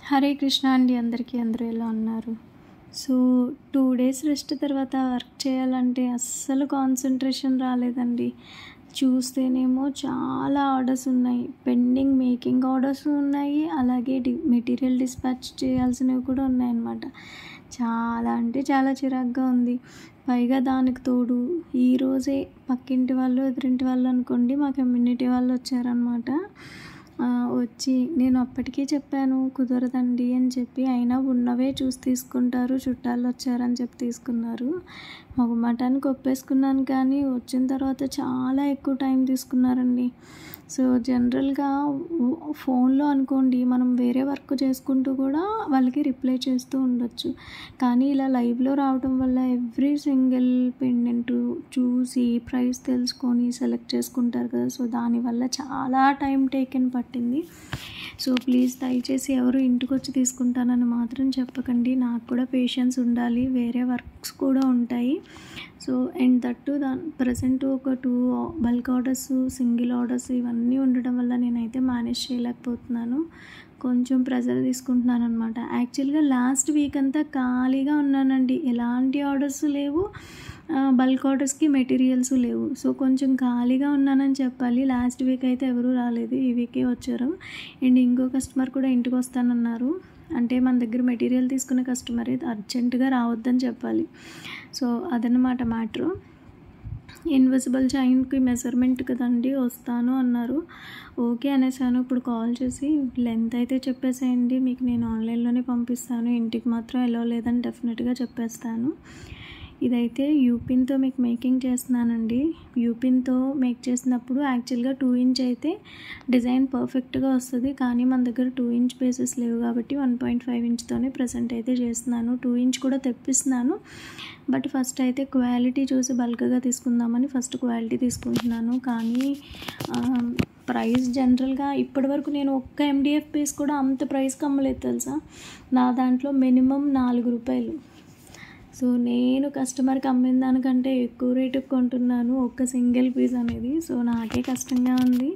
హరే కృష్ణ అండి అందరికీ. అందరూ ఎలా ఉన్నారు? సో 2 డేస్ రెస్ట్ తర్వాత వర్క్ చేయాలంటే అస్సలు కాన్సంట్రేషన్ రాలేదండి. చూస్తేనేమో చాలా ఆర్డర్స్ ఉన్నాయి, పెండింగ్ మేకింగ్ ఆర్డర్స్ ఉన్నాయి, అలాగే మెటీరియల్ డిస్పాచ్ చేయాల్సినవి కూడా ఉన్నాయన్నమాట. చాలా అంటే చాలా చిరాగ్గా ఉంది. పైగా దానికి తోడు ఈరోజే పక్కింటి వాళ్ళు ఎదురింటి వాళ్ళు అనుకోండి, మా కమ్యూనిటీ వాళ్ళు వచ్చారనమాట. వచ్చి నేను అప్పటికీ చెప్పాను కుదరదండి అని చెప్పి, అయినా ఉన్నవే చూసి తీసుకుంటారు, చుట్టాలు వచ్చారని చెప్పి తీసుకున్నారు. మొగమాటానికి ఒప్పేసుకున్నాను, కానీ వచ్చిన తర్వాత చాలా ఎక్కువ టైం తీసుకున్నారండి. సో జనరల్గా ఫోన్లో అనుకోండి మనం వేరే వర్క్ చేసుకుంటూ కూడా వాళ్ళకి రిప్లై చేస్తూ ఉండొచ్చు, కానీ ఇలా లైవ్లో రావడం వల్ల ఎవ్రీ సింగిల్ పెండెంట్ చూసి ప్రైస్ తెలుసుకొని సెలెక్ట్ చేసుకుంటారు కదా. సో దానివల్ల చాలా టైం టేకెన్ పట్టింది. సో ప్లీజ్ దయచేసి ఎవరు ఇంటికి వచ్చి తీసుకుంటానని మాత్రం చెప్పకండి. నాకు కూడా పేషెన్స్ ఉండాలి, వేరే వర్క్స్ కూడా ఉంటాయి. సో అండ్ దట్టు ప్రజెంట్ ఒక 2 బల్క్ ఆర్డర్స్, సింగిల్ ఆర్డర్స్ ఇవన్నీ ఉండడం వల్ల నేనైతే మేనేజ్ చేయలేకపోతున్నాను. కొంచెం ప్రెజర్ తీసుకుంటున్నాను అనమాట. యాక్చువల్గా లాస్ట్ వీక్ అంతా ఖాళీగా ఉన్నానండి, ఎలాంటి ఆర్డర్స్ లేవు, బల్క్ ఆర్డర్స్కి మెటీరియల్స్ లేవు. సో కొంచెం ఖాళీగా ఉన్నానని చెప్పాలి. లాస్ట్ వీక్ అయితే ఎవరూ రాలేదు, ఈ వీకే వచ్చారు. అండ్ ఇంకో కస్టమర్ కూడా ఇంటికి వస్తానన్నారు. అంటే మన దగ్గర మెటీరియల్ తీసుకునే కస్టమర్ అయితే అర్జెంటుగా రావద్దని చెప్పాలి. సో అదనమాట మ్యాటరు. ఇన్విజిబుల్ చైన్కి మెజర్మెంట్ కదండి వస్తాను అన్నారు. ఓకే అనేసాను. ఇప్పుడు కాల్ చేసి లెంత్ అయితే చెప్పేసేయండి, మీకు నేను ఆన్లైన్లోనే పంపిస్తాను, ఇంటికి మాత్రం ఎలా లేదని డెఫినెట్గా చెప్పేస్తాను. ఇదైతే యూపిన్తో మీకు మేకింగ్ చేస్తున్నానండి. యూపిన్తో మేక్ చేసినప్పుడు యాక్చువల్గా 2 ఇంచ్ అయితే డిజైన్ పర్ఫెక్ట్గా వస్తుంది, కానీ మన దగ్గర 2 ఇంచ్ బేసెస్ లేవు కాబట్టి 1.5 ఇంచ్తోనే ప్రజెంట్ అయితే చేస్తున్నాను. 2 ఇంచ్ కూడా తెప్పిస్తున్నాను, బట్ ఫస్ట్ అయితే క్వాలిటీ చూసి బల్క్గా తీసుకుందామని ఫస్ట్ క్వాలిటీ తీసుకుంటున్నాను. కానీ ప్రైస్ జనరల్గా ఇప్పటివరకు నేను ఒక్క MDF పీస్ కూడా అంత ప్రైస్కి అమ్మలేదు తెలుసా. నా దాంట్లో మినిమం 4 రూపాయలు. సో నేను కస్టమర్కి అమ్మిన దానికంటే ఎక్కువ రేటుకి కొంటున్నాను ఒక్క సింగిల్ పీస్ అనేది. సో నాకే కష్టంగా ఉంది.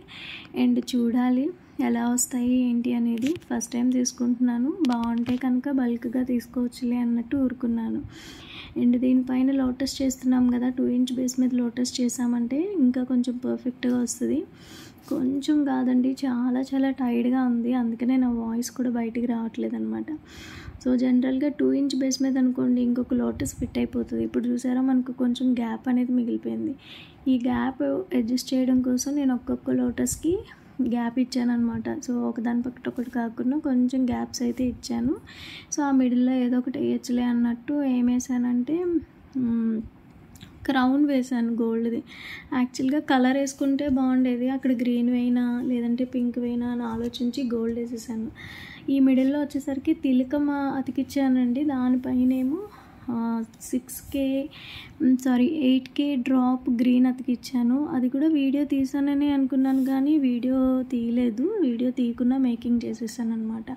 అండ్ చూడాలి ఎలా వస్తాయి ఏంటి అనేది. ఫస్ట్ టైం తీసుకుంటున్నాను, బాగుంటే కనుక బల్క్గా తీసుకోవచ్చులే అన్నట్టు ఊరుకున్నాను. అండ్ దీనిపైన లోటస్ చేస్తున్నాం కదా, 2 ఇంచ్ బేస్ మీద లోటస్ చేసామంటే ఇంకా కొంచెం పర్ఫెక్ట్గా వస్తుంది. కొంచెం కాదండి, చాలా చాలా టైర్డ్గా ఉంది, అందుకనే నా వాయిస్ కూడా బయటికి రావట్లేదు అనమాట. సో జనరల్గా 2 ఇంచ్ బేస్ మీద అనుకోండి ఇంకొక లోటస్ ఫిట్ అయిపోతుంది. ఇప్పుడు చూసారా మనకు కొంచెం గ్యాప్ అనేది మిగిలిపోయింది. ఈ గ్యాప్ అడ్జస్ట్ చేయడం కోసం నేను ఒక్కొక్క లోటస్కి గ్యాప్ ఇచ్చాను అనమాట. సో ఒకదాని పక్కన ఒకటి కాకుండా కొంచెం గ్యాప్స్ అయితే ఇచ్చాను. సో ఆ మిడిల్లో ఏదో ఒకటి వేయచ్చులే అన్నట్టు ఏం వేసానంటే క్రౌన్ వేసాను గోల్డ్ది. యాక్చువల్గా కలర్ వేసుకుంటే బాగుండేది, అక్కడ గ్రీన్ వేయినా లేదంటే పింక్ వేయినా అని ఆలోచించి గోల్డ్ వేసేసాను. ఈ మిడిల్లో వచ్చేసరికి తిలకం అతికిచ్చానండి, దానిపైనేమో 8K డ్రాప్ గ్రీన్ అతికిచ్చాను. అది కూడా వీడియో తీసానని అనుకున్నాను, కానీ వీడియో తీయలేదు, వీడియో తీయకుండా మేకింగ్ చేసేసాను అనమాట.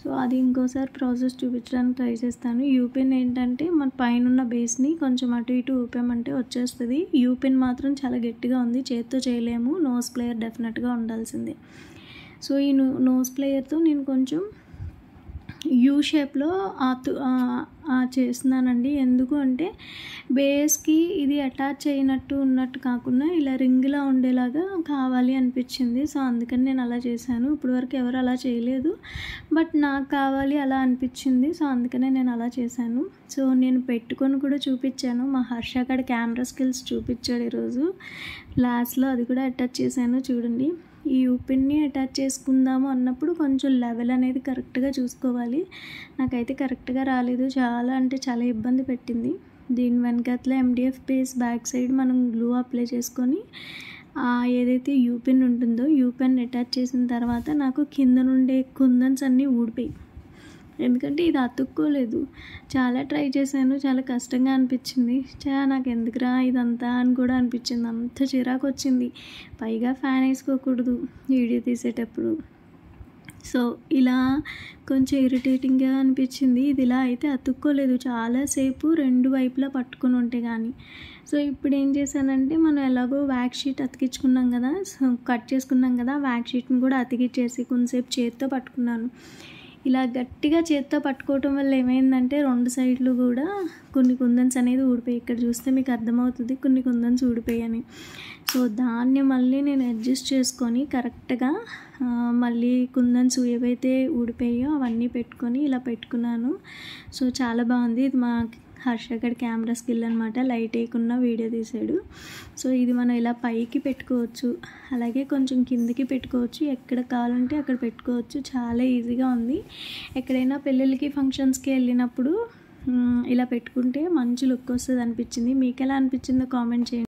సో అది ఇంకోసారి ప్రాసెస్ చూపించడానికి ట్రై చేస్తాను. యూపిన్ ఏంటంటే మన పైన ఉన్న బేస్ని కొంచెం అటు ఇటు ఊపామంటే వచ్చేస్తుంది. యూపిన్ మాత్రం చాలా గట్టిగా ఉంది, చేత్తో చేయలేము, నోస్ ప్లేయర్ డెఫినెట్గా ఉండాల్సిందే. సో ఈ నోస్ ప్లేయర్తో నేను కొంచెం యూ షేప్లో చేస్తున్నానండి. ఎందుకు అంటే బేస్కి ఇది అటాచ్ అయినట్టు ఉన్నట్టు కాకుండా ఇలా రింగ్లా ఉండేలాగా కావాలి అనిపించింది. సో అందుకని నేను అలా చేశాను. ఇప్పుడు వరకు ఎవరు అలా చేయలేదు, బట్ నాకు కావాలి అలా అనిపించింది. సో అందుకనే నేను అలా చేశాను. సో నేను పెట్టుకొని కూడా చూపించాను, మా హర్ష అక్కడ కెమెరా స్కిల్స్ చూపించాడు ఈరోజు లాస్ట్లో, అది కూడా అటాచ్ చేశాను చూడండి. ఈ యూపిన్ని అటాచ్ చేసుకుందాము అన్నప్పుడు కొంచెం లెవెల్ అనేది కరెక్ట్గా చూసుకోవాలి. నాకైతే కరెక్ట్గా రాలేదు, చాలా అంటే చాలా ఇబ్బంది పెట్టింది. దీని వెనకట్ల MDF పీస్ బ్యాక్ సైడ్ మనం గ్లూ అప్లై చేసుకొని ఏదైతే యూపిన్ ఉంటుందో యూపిన్ అటాచ్ చేసిన తర్వాత నాకు కింద నుండే కుందన్స్ అన్నీ ఊడిపోయి, ఎందుకంటే ఇది అతుక్కోలేదు. చాలా ట్రై చేశాను, చాలా కష్టంగా అనిపించింది. నాకు ఎందుకురా ఇదంతా అని కూడా అనిపించింది, అంత చిరాకు వచ్చింది. పైగా ఫ్యాన్ వేసుకోకూడదు వీడియో తీసేటప్పుడు. సో ఇలా కొంచెం ఇరిటేటింగ్గా అనిపించింది. ఇది ఇలా అయితే అతుక్కోలేదు చాలాసేపు 2 వైపులా పట్టుకొని ఉంటే కానీ. సో ఇప్పుడు ఏం చేశానంటే మనం ఎలాగో వ్యాక్ షీట్ అతికించుకున్నాం కదా, కట్ చేసుకున్నాం కదా, వ్యాక్ షీట్ని కూడా అతికిచ్చేసి కొంతసేపు చేతితో పట్టుకున్నాను. ఇలా గట్టిగా చేత్తో పట్టుకోవటం వల్ల ఏమైందంటే 2 సైడ్లు కూడా కొన్ని కుందన్స్ అనేది ఊడిపోయి, ఇక్కడ చూస్తే మీకు అర్థమవుతుంది కొన్ని కుందన్స్ ఊడిపోయాయని. సో దాన్ని మళ్ళీ నేను అడ్జస్ట్ చేసుకొని కరెక్ట్గా మళ్ళీ కుందన్స్ ఏవైతే ఊడిపోయాయో అవన్నీ పెట్టుకొని ఇలా పెట్టుకున్నాను. సో చాలా బాగుంది. ఇది మా హర్షగడ్ కెమెరా స్కిల్ అనమాట. లైట్ వేయకుండా వీడియో తీసాడు. సో ఇది మనం ఇలా పైకి పెట్టుకోవచ్చు, అలాగే కొంచెం కిందకి పెట్టుకోవచ్చు, ఎక్కడ కావాలంటే అక్కడ పెట్టుకోవచ్చు. చాలా ఈజీగా ఉంది. ఎక్కడైనా పెళ్ళిళ్ళకి ఫంక్షన్స్కి వెళ్ళినప్పుడు ఇలా పెట్టుకుంటే మంచి లుక్ వస్తుంది అనిపించింది. మీకు ఎలా అనిపించిందో కామెంట్ చేయండి.